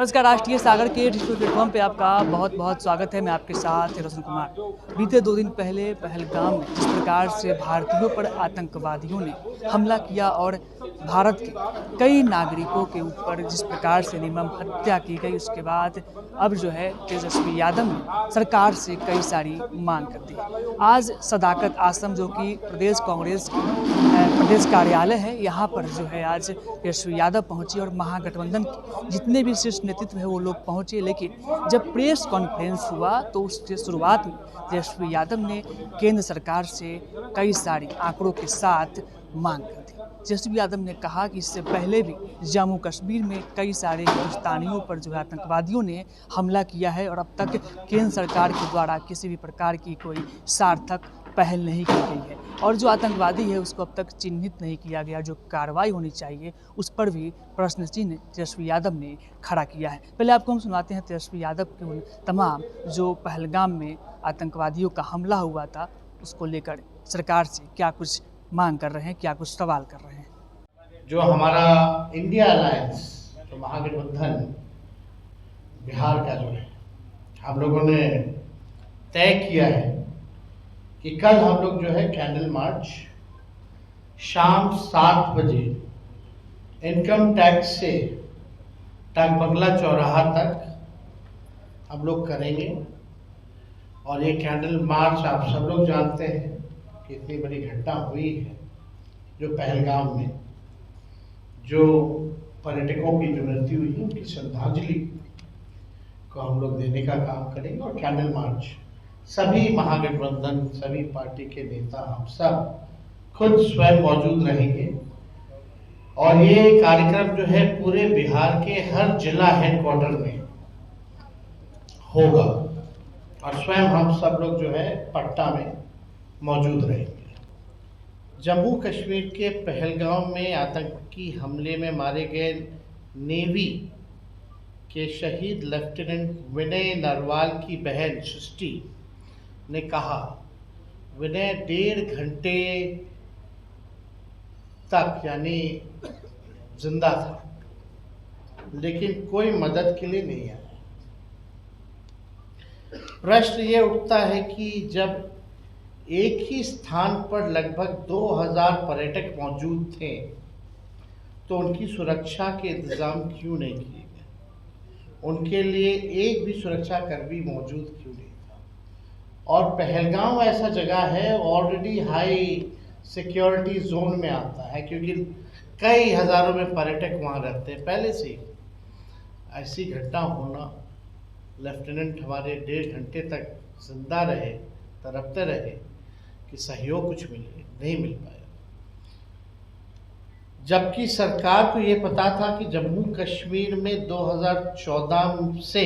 नमस्कार, राष्ट्रीय सागर के डिजिटल प्लेटफॉर्म पे आपका बहुत बहुत स्वागत है। मैं आपके साथ रोशन कुमार। बीते 2 दिन पहले पहलगाम में जिस प्रकार से भारतीयों पर आतंकवादियों ने हमला किया और भारत के कई नागरिकों के ऊपर जिस प्रकार से निर्मम हत्या की गई, उसके बाद अब जो है तेजस्वी यादव ने सरकार से कई सारी मांग कर दी। आज सदाकत आश्रम जो कि प्रदेश कांग्रेस की प्रदेश कार्यालय है, यहाँ पर जो है आज तेजस्वी यादव पहुंची और महागठबंधन के जितने भी शीर्ष नेतृत्व है वो लोग पहुंचे। लेकिन जब प्रेस कॉन्फ्रेंस हुआ तो उसके शुरुआत में तेजस्वी यादव ने केंद्र सरकार से कई सारी आंकड़ों के साथ मांग कर दी। तेजस्वी यादव ने कहा कि इससे पहले भी जम्मू कश्मीर में कई सारे हिंदुस्तानियों पर जो है आतंकवादियों ने हमला किया है और अब तक केंद्र सरकार के द्वारा किसी भी प्रकार की कोई सार्थक पहल नहीं की गई है और जो आतंकवादी है उसको अब तक चिन्हित नहीं किया गया। जो कार्रवाई होनी चाहिए उस पर भी प्रश्न चिन्ह तेजस्वी यादव ने खड़ा किया है। पहले आपको हम सुनाते हैं तेजस्वी यादव के उन तमाम जो पहलगाम में आतंकवादियों का हमला हुआ था उसको लेकर सरकार से क्या कुछ मांग कर रहे हैं, क्या कुछ सवाल कर रहे हैं। जो हमारा इंडिया अलायंस जो महागठबंधन बिहार का जो है, हम लोगों ने तय किया है कि कल हम लोग जो है कैंडल मार्च शाम 7 बजे इनकम टैक्स से डाक बंगला चौराहा तक हम लोग करेंगे। और ये कैंडल मार्च आप सब लोग जानते हैं कि इतनी बड़ी घटना हुई है जो पहलगाम में जो पर्यटकों की जो मृत्यु हुई उनकी श्रद्धांजलि को हम लोग देने का काम करेंगे। और कैंडल मार्च सभी महागठबंधन सभी पार्टी के नेता हम सब खुद स्वयं मौजूद रहेंगे और ये कार्यक्रम जो है पूरे बिहार के हर जिला हेडक्वार्टर में होगा और स्वयं हम सब लोग जो है पटना में मौजूद रहेंगे। जम्मू कश्मीर के पहलगाम में आतंकी हमले में मारे गए नेवी के शहीद लेफ्टिनेंट विनय नरवाल की बहन सृष्टि ने कहा, विनय 1.5 घंटे तक यानी जिंदा था लेकिन कोई मदद के लिए नहीं आया। प्रश्न ये उठता है कि जब एक ही स्थान पर लगभग 2000 पर्यटक मौजूद थे तो उनकी सुरक्षा के इंतजाम क्यों नहीं किए गए, उनके लिए एक भी सुरक्षा कर्मी मौजूद क्यों नहीं था। और पहलगाम ऐसा जगह है ऑलरेडी हाई सिक्योरिटी जोन में आता है क्योंकि कई हजारों में पर्यटक वहाँ रहते हैं पहले से ही। ऐसी घटना होना, लेफ्टिनेंट हमारे 1.5 घंटे तक जिंदा रहे, तड़पते रहे कि सहयोग कुछ मिले, नहीं मिल पाया। जबकि सरकार को ये पता था कि जम्मू कश्मीर में 2014 से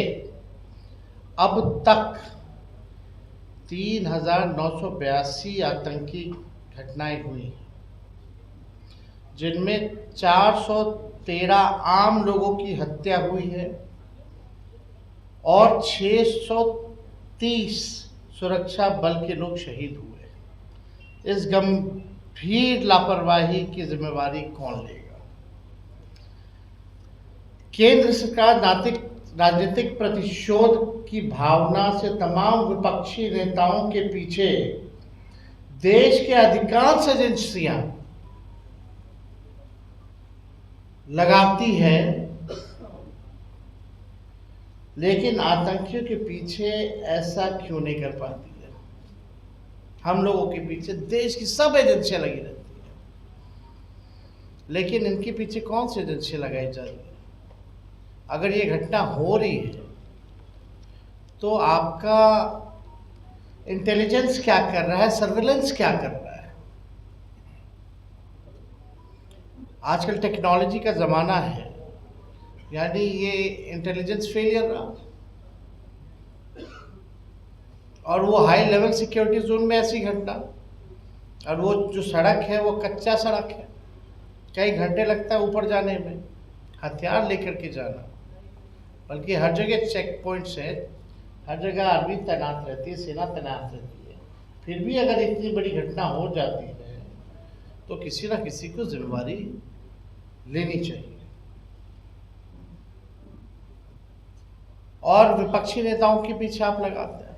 अब तक 3982 आतंकी घटनाएं हुई हैं जिनमें 413 आम लोगों की हत्या हुई है और 630 सुरक्षा बल के लोग शहीद हुए। इस गंभीर लापरवाही की जिम्मेवारी कौन लेगा? केंद्र सरकार राजनीतिक प्रतिशोध की भावना से तमाम विपक्षी नेताओं के पीछे देश के अधिकांश एजेंसियां लगाती है, लेकिन आतंकियों के पीछे ऐसा क्यों नहीं कर पाती है? हम लोगों के पीछे देश की सब एजेंसियां लगी रहती है, लेकिन इनके पीछे कौन सी एजेंसियां लगाई जा रही है? अगर ये घटना हो रही है तो आपका इंटेलिजेंस क्या कर रहा है, सर्विलेंस क्या कर रहा है? आजकल टेक्नोलॉजी का ज़माना है, यानी ये इंटेलिजेंस फेलियर रहा और वो हाई लेवल सिक्योरिटी जोन में ऐसी घटना। और वो जो सड़क है वो कच्चा सड़क है, कई घंटे लगता है ऊपर जाने में, हथियार लेकर के जाना। बल्कि हर जगह चेक पॉइंट्स है, हर जगह आर्मी तैनात रहती है, सेना तैनात रहती है। फिर भी अगर इतनी बड़ी घटना हो जाती है तो किसी ना किसी को जिम्मेवारी लेनी चाहिए। और विपक्षी नेताओं के पीछे आप लगाते हैं।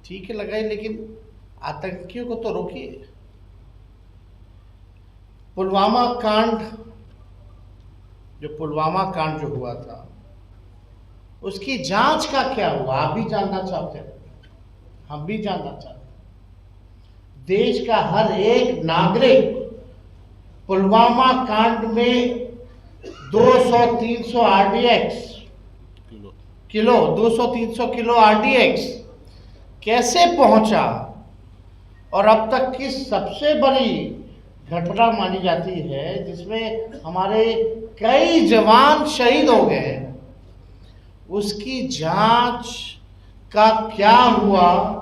ठीक है, लगाइए, लेकिन आतंकियों को तो रोकिए। पुलवामा कांड जो हुआ था, उसकी जांच का क्या हुआ? आप भी जानना चाहते हैं, हम भी जानना चाहते हैं। देश का हर एक नागरिक पुलवामा कांड में 200-300 RDX किलो 200-300 किलो RDX कैसे पहुंचा, और अब तक की सबसे बड़ी घटना मानी जाती है जिसमें हमारे कई जवान शहीद हो गए, उसकी जांच का क्या हुआ?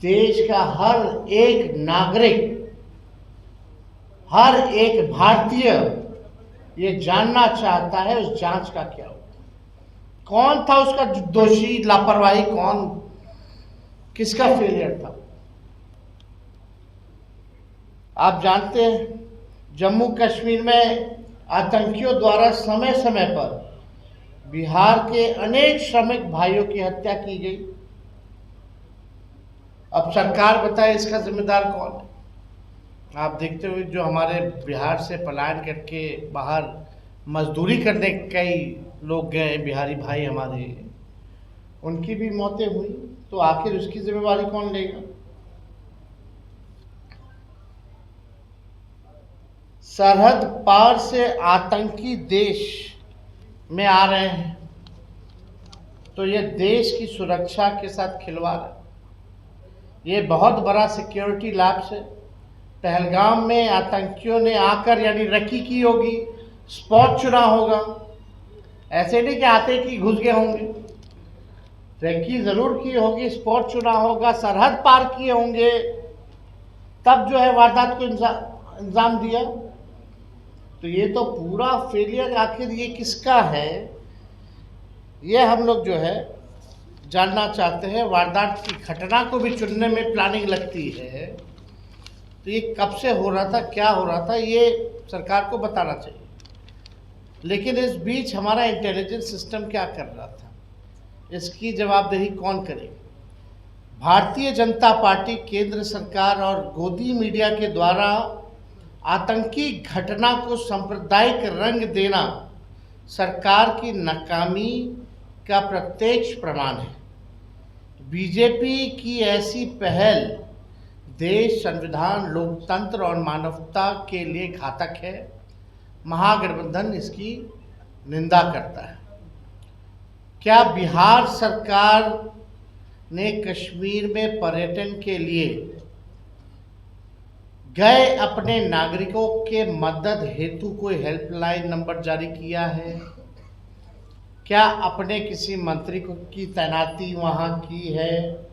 देश का हर एक नागरिक, हर एक भारतीय ये जानना चाहता है उस जांच का क्या हुआ। कौन था उसका दोषी? लापरवाही कौन, किसका फेलियर था? आप जानते हैं, जम्मू कश्मीर में आतंकियों द्वारा समय समय पर बिहार के अनेक श्रमिक भाइयों की हत्या की गई। अब सरकार बताए इसका जिम्मेदार कौन है? आप देखते हुए जो हमारे बिहार से पलायन करके बाहर मजदूरी करने कई लोग गए, बिहारी भाई हमारे, उनकी भी मौतें हुई, तो आखिर उसकी जिम्मेवारी कौन लेगा? सरहद पार से आतंकी देश में आ रहे हैं, तो ये देश की सुरक्षा के साथ खिलवाड़ है। ये बहुत बड़ा सिक्योरिटी लैप्स है। पहलगाम में आतंकियों ने आकर यानी रखी की होगी, स्पॉट चुना होगा। ऐसे नहीं कि आते कि घुस गए होंगे, रेकी जरूर की होगी, स्पॉट चुना होगा, सरहद पार किए होंगे, तब जो है वारदात को अंजाम दिया। तो ये तो पूरा फेलियर आखिर ये किसका है, ये हम लोग जो है जानना चाहते हैं। वारदात की घटना को भी चुनने में प्लानिंग लगती है, तो ये कब से हो रहा था, क्या हो रहा था, ये सरकार को बताना चाहिए। लेकिन इस बीच हमारा इंटेलिजेंस सिस्टम क्या कर रहा था, इसकी जवाबदेही कौन करेगा? भारतीय जनता पार्टी, केंद्र सरकार और गोदी मीडिया के द्वारा आतंकी घटना को सांप्रदायिक रंग देना सरकार की नाकामी का प्रत्यक्ष प्रमाण है। बीजेपी की ऐसी पहल देश, संविधान, लोकतंत्र और मानवता के लिए घातक है। महागठबंधन इसकी निंदा करता है। क्या बिहार सरकार ने कश्मीर में पर्यटन के लिए गए अपने नागरिकों के मदद हेतु कोई हेल्पलाइन नंबर जारी किया है? क्या अपने किसी मंत्री की तैनाती वहां की है?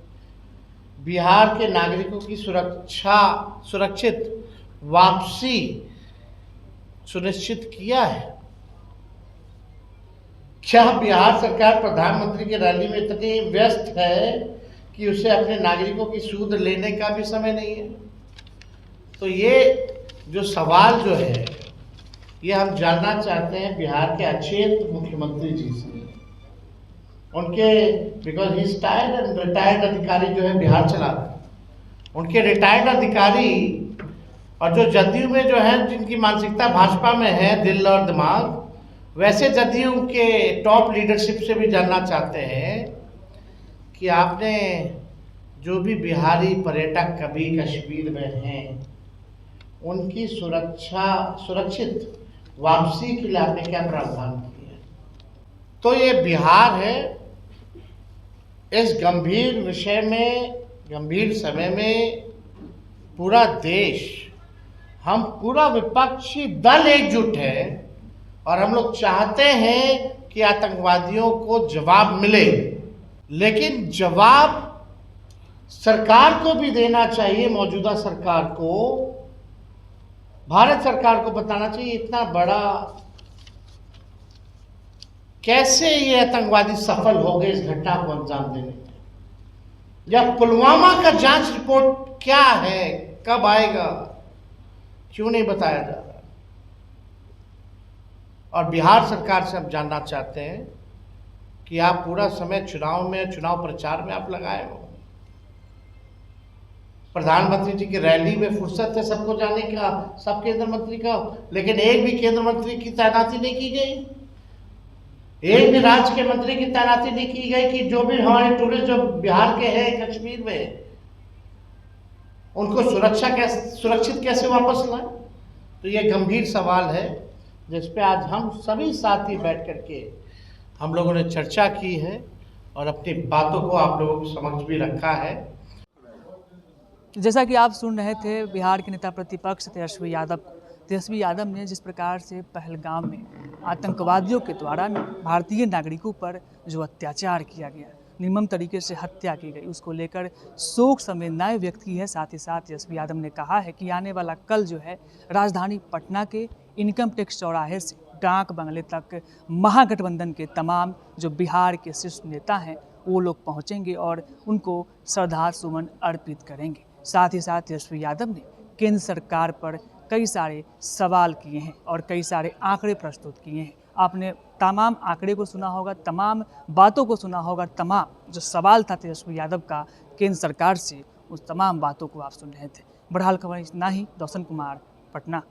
बिहार के नागरिकों की सुरक्षित वापसी सुनिश्चित किया है? क्या बिहार सरकार प्रधानमंत्री की रैली में इतनी व्यस्त है कि उसे अपने नागरिकों की सूद लेने का भी समय नहीं है? तो ये जो सवाल जो है, ये हम जानना चाहते हैं बिहार के अचेत मुख्यमंत्री जी से। उनके because he tired and retired अधिकारी जो है बिहार चला रहे हैं, उनके रिटायर्ड अधिकारी और जो जदयू में जो है, जिनकी मानसिकता भाजपा में है, दिल और दिमाग, वैसे जदयू के टॉप लीडरशिप से भी जानना चाहते हैं कि आपने जो भी बिहारी पर्यटक कभी कश्मीर में हैं, उनकी सुरक्षित वापसी के लिए आपने क्या प्रावधान किया? तो ये बिहार है, इस गंभीर विषय में, गंभीर समय में पूरा देश, हम पूरा विपक्षी दल एकजुट है और हम लोग चाहते हैं कि आतंकवादियों को जवाब मिले। लेकिन जवाब सरकार को भी देना चाहिए, मौजूदा सरकार को, भारत सरकार को बताना चाहिए इतना बड़ा कैसे ये आतंकवादी सफल हो गए इस घटना को अंजाम देने में। या पुलवामा का जांच रिपोर्ट क्या है, कब आएगा, क्यों नहीं बताया जा रहा? और बिहार सरकार से हम जानना चाहते हैं कि आप पूरा समय चुनाव में, चुनाव प्रचार में आप लगाए हो। प्रधानमंत्री जी की रैली में फुर्सत है सबको जाने का, सब केंद्र मंत्री का, लेकिन एक भी केंद्र मंत्री की तैनाती नहीं की गई। एक भी राज्य के मंत्री की तैनाती नहीं की गई कि जो भी हमारे टूरिस्ट जो बिहार के हैं कश्मीर में, उनको सुरक्षित कैसे वापस लाएं। तो ये गंभीर सवाल है जिस पे आज हम सभी साथी बैठ करके हम लोगों ने चर्चा की है और अपनी बातों को आप लोगों के समक्ष भी रखा है। जैसा कि आप सुन रहे थे बिहार के नेता प्रतिपक्ष तेजस्वी यादव को। तेजस्वी यादव ने जिस प्रकार से पहलगाम में आतंकवादियों के द्वारा भारतीय नागरिकों पर जो अत्याचार किया गया, निर्मम तरीके से हत्या की गई, उसको लेकर शोक संवेदनाएं व्यक्त की है। साथ ही साथ तेजस्वी यादव ने कहा है कि आने वाला कल जो है राजधानी पटना के इनकम टैक्स चौराहे से डाक बंगले तक महागठबंधन के तमाम जो बिहार के शीर्ष नेता हैं वो लोग पहुंचेंगे और उनको श्रद्धा सुमन अर्पित करेंगे। साथ ही साथ तेजस्वी यादव ने केंद्र सरकार पर कई सारे सवाल किए हैं और कई सारे आंकड़े प्रस्तुत किए हैं। आपने तमाम आंकड़े को सुना होगा, तमाम बातों को सुना होगा, तमाम जो सवाल था तेजस्वी यादव का केंद्र सरकार से, उस तमाम बातों को आप सुन रहे थे। बहरहाल खबर इतना ही। रोशन कुमार, पटना।